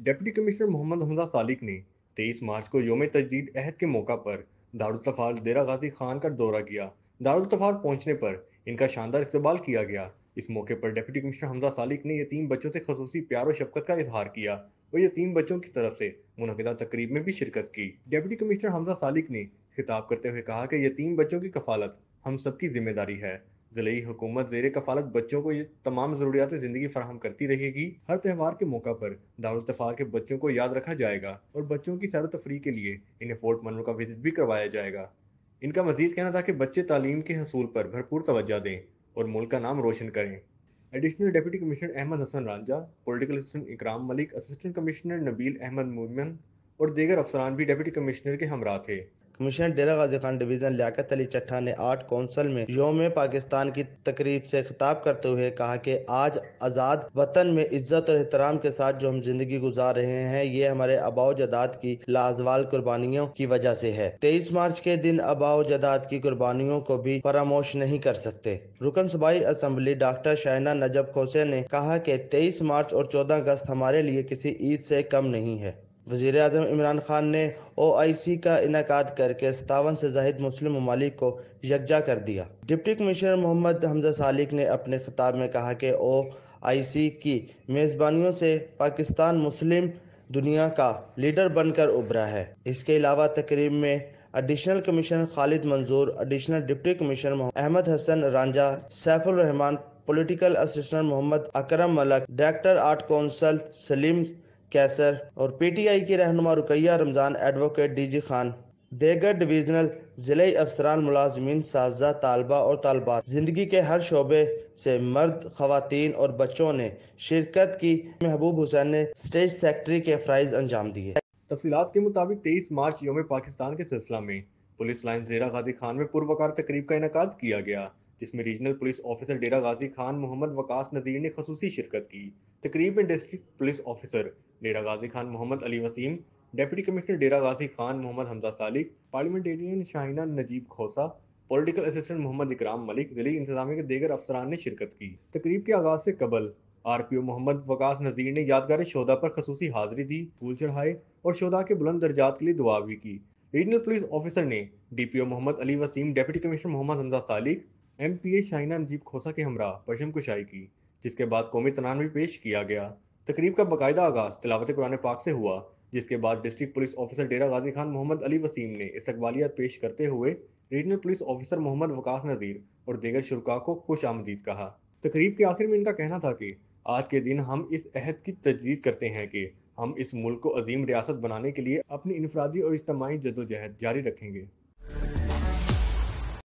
Deputy commissioner Mohammad Hamza Salik ने 23 मार्च को योम तजदीद अहद के मौका पर दारुल डेरा गाजी खान का दौरा किया। दारुल पहुंचने पर इनका शानदार इस्तकबाल किया गया। इस मौके पर डिप्टी कमिश्नर हमजा सालिक ने यतीम बच्चों से खसूसी प्यार और शफकत का इजहार किया और यतीम बच्चों की तरफ से मुनक़िदा तकरीब में भी शिरकत की। डिप्टी कमिश्नर हमजा सालिक ने खिताब करते हुए कहा कि यतीम बच्चों की कफालत हम सबकी जिम्मेदारी है। ज़िले हुकूमत ज़ेर कफालत बच्चों को ये तमाम ज़रूरियात ज़िंदगी फराहम करती रहेगी। हर त्यौहार के मौका पर दारुल तफ़ार के बच्चों को याद रखा जाएगा और बच्चों की सैर तफरीह के लिए इन्हें फोर्ट मनरो का विजिट भी करवाया जाएगा। इनका मजीद कहना था कि बच्चे तालीम के हसूल पर भरपूर तवज्जो दें और मुल्क का नाम रोशन करें। Additional deputy commissioner Ahmad Hasan Ranjha, political assistant Ikram Malik, assistant commissioner Nabeel Ahmad Momin और दीगर अफसरान भी डिप्टी कमिश्नर के हमरा थे। कमिश्नर डेरा गाजी खान डिवीज़न लियाकत अली चट्ठा ने आर्ट कौंसिल में योम पाकिस्तान की तकरीब से खिताब करते हुए कहा कि आज आज़ाद वतन में इज्जत और एहतराम के साथ जो हम जिंदगी गुजार रहे हैं, ये हमारे आबाओ जदाद की लाजवाल कुर्बानियों की वजह से है। 23 मार्च के दिन आबाओ जदाद की कुर्बानियों को भी फरामोश नहीं कर सकते। रुकन सूबाई असम्बली डॉक्टर शाइना नजब खोसे ने कहा कि 23 मार्च और 14 अगस्त हमारे लिए किसी ईद से कम नहीं है। वज़ीर आज़म इमरान खान ने OIC का इनेकाद करके 57 से ज़ाहिद मुस्लिम ममालिक को यकजा कर दिया। डिप्टी कमिश्नर मोहम्मद हमजा सालिक ने अपने खिताब में कहा कि OIC की मेज़बानियों से पाकिस्तान मुस्लिम दुनिया का लीडर बनकर उभरा है। इसके अलावा तकरीब में additional commissioner Khalid Manzoor, additional deputy commissioner Ahmad Hasan Ranjha, Saiful Rehman, political assistant Mohammad Akram Malik, director art council Saleem Kaiser और PTI की रहनुमा रुकैया रमजान, एडवोकेट DG खान, देगर डिवीजनल जिले अफसरान, मुलाजमीन, साजा, तालबा और तालबात, जिंदगी के हर शोबे से मर्द, खवातीन और बच्चों ने शिरकत की। महबूब हुसैन ने स्टेज सेक्रेटरी के फ़राइज़ अंजाम दिए। तफसीलात के मुताबिक 23 मार्च योम पाकिस्तान के सिलसिला में पुलिस लाइन डेरा गाजी खान में पुरवकार तकरीब का इनेकाद किया गया, जिसमें regional police officer Dera Ghazi Khan Mohammad Waqas नज़ीर ने खसूसी शिरकत की। तकरीब में district police officer Dera Ghazi Khan Mohammad Ali Waseem, deputy commissioner डेरा गाजी खान मोहम्मद हमजा सालिक, पार्लियामेंटेरियन शाहिना नजीब खोसा, पॉलिटिकल असिस्टेंट मोहम्मद इकराम मलिक, जिले इंतजामिया के दीगर अफसरान ने शिरकत की। तकरीब के आगाज से कबल RPO मोहम्मद वकास नज़ीर ने यादगार शोदा पर खसूसी हाजिरी दी, फूल चढ़ाए और शोदा के बुलंद दर्जात के लिए दुआ भी की। रीजनल पुलिस ऑफिसर ने DPO Mohammad Ali Waseem, deputy commissioner Mohammad Hamza Salik, MPA Shahina Najeeb Khosa के हमरा पशम कुशाई की, जिसके बाद कौमी तराना भी पेश किया गया। तकरीब का बाकायदा आगाज तिलावत कुरान पाक से हुआ, जिसके बाद district police officer Dera Ghazi Khan Mohammad Ali Waseem ने इस्तकबालियत पेश करते हुए regional police officer Mohammad Waqas Nazir और दीगर शुरका को खुश आमदीद कहा। तकरीब के आखिर में इनका कहना था कि आज के दिन हम इस अहद की तजदीद करते हैं कि हम इस मुल्क को अजीम रियासत बनाने के लिए अपनी इनफरादी और इज्तिमाई जद्दोजहद जारी रखेंगे।